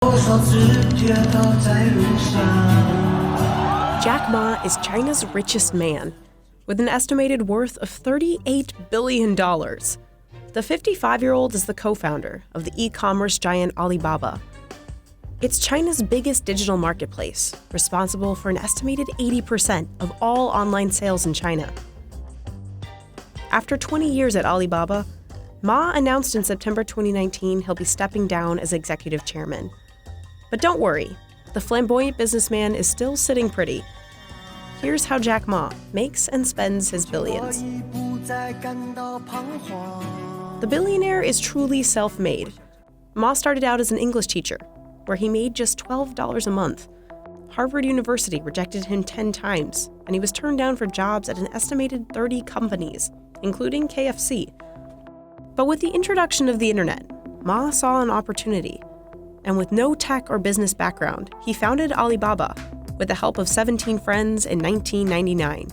Jack Ma is China's richest man, with an estimated worth of $38 billion. The 55-year-old is the co-founder of the e-commerce giant Alibaba. It's China's biggest digital marketplace, responsible for an estimated 80% of all online sales in China. After 20 years at Alibaba, Ma announced in September 2019 he'll be stepping down as executive chairman. But don't worry, the flamboyant businessman is still sitting pretty. Here's how Jack Ma makes and spends his billions. The billionaire is truly self-made. Ma started out as an English teacher, where he made just $12 a month. Harvard University rejected him 10 times, and he was turned down for jobs at an estimated 30 companies, including KFC. But with the introduction of the internet, Ma saw an opportunity. And with no tech or business background, he founded Alibaba with the help of 17 friends in 1999.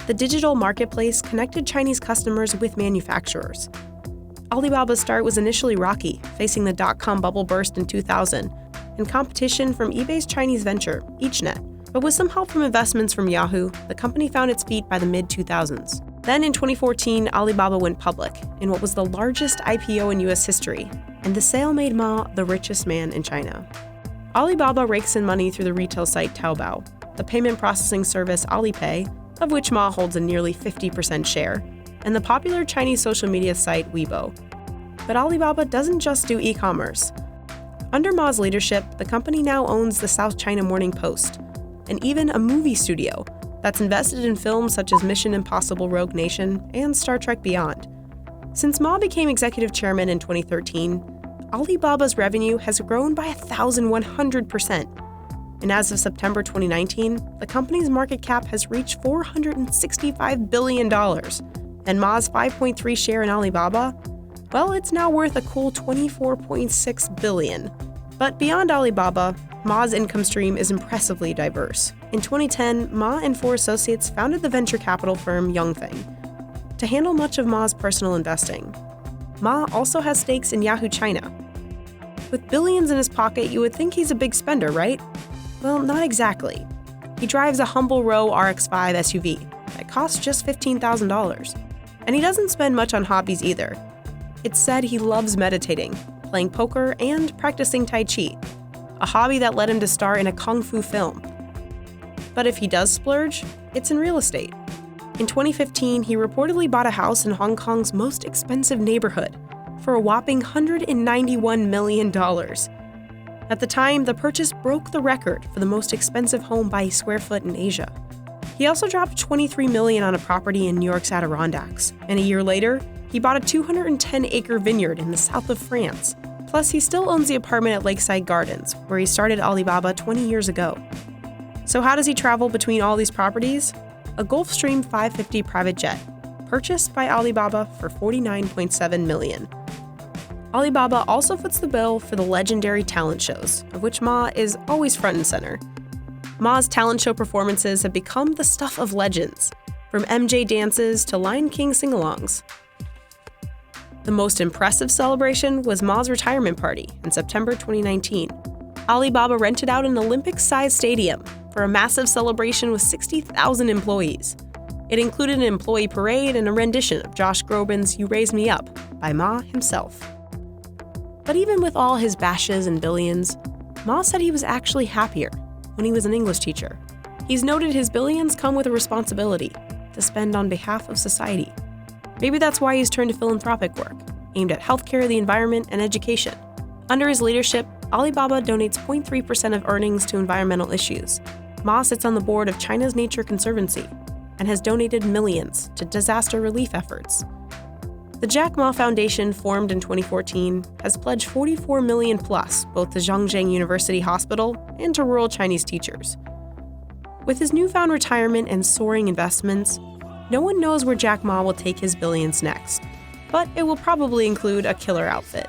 The digital marketplace connected Chinese customers with manufacturers. Alibaba's start was initially rocky, facing the dot-com bubble burst in 2000 and competition from eBay's Chinese venture, EachNet. But with some help from investments from Yahoo, the company found its feet by the mid-2000s. Then in 2014, Alibaba went public in what was the largest IPO in US history, and the sale made Ma the richest man in China. Alibaba rakes in money through the retail site Taobao, the payment processing service Alipay, of which Ma holds a nearly 50% share, and the popular Chinese social media site Weibo. But Alibaba doesn't just do e-commerce. Under Ma's leadership, the company now owns the South China Morning Post, and even a movie studio that's invested in films such as Mission Impossible: Rogue Nation and Star Trek Beyond. Since Ma became executive chairman in 2013, Alibaba's revenue has grown by 1,100%. And as of September 2019, the company's market cap has reached $465 billion. And Ma's 5.3% share in Alibaba? Well, it's now worth a cool $24.6 billion. But beyond Alibaba, Ma's income stream is impressively diverse. In 2010, Ma and 4 associates founded the venture capital firm Yongfeng to handle much of Ma's personal investing. Ma also has stakes in Yahoo China. With billions in his pocket, you would think he's a big spender, right? Well, not exactly. He drives a humble Row RX-5 SUV that costs just $15,000. And he doesn't spend much on hobbies either. It's said he loves meditating, playing poker, and practicing Tai Chi, a hobby that led him to star in a kung fu film. But if he does splurge, it's in real estate. In 2015, he reportedly bought a house in Hong Kong's most expensive neighborhood for a whopping $191 million. At the time, the purchase broke the record for the most expensive home by square foot in Asia. He also dropped $23 million on a property in New York's Adirondacks, and a year later, he bought a 210-acre vineyard in the south of France. Plus, he still owns the apartment at Lakeside Gardens, where he started Alibaba 20 years ago. So how does he travel between all these properties? A Gulfstream 550 private jet, purchased by Alibaba for $49.7 million. Alibaba also foots the bill for the legendary talent shows, of which Ma is always front and center. Ma's talent show performances have become the stuff of legends, from MJ dances to Lion King sing-alongs. The most impressive celebration was Ma's retirement party in September 2019. Alibaba rented out an Olympic-sized stadium for a massive celebration with 60,000 employees. It included an employee parade and a rendition of Josh Groban's You Raise Me Up by Ma himself. But even with all his bashes and billions, Ma said he was actually happier when he was an English teacher. He's noted his billions come with a responsibility to spend on behalf of society. Maybe that's why he's turned to philanthropic work, aimed at healthcare, the environment, and education. Under his leadership, Alibaba donates 0.3% of earnings to environmental issues. Ma sits on the board of China's Nature Conservancy and has donated millions to disaster relief efforts. The Jack Ma Foundation, formed in 2014, has pledged $44 million plus both to Zhangjiang University Hospital and to rural Chinese teachers. With his newfound retirement and soaring investments, no one knows where Jack Ma will take his billions next, but it will probably include a killer outfit.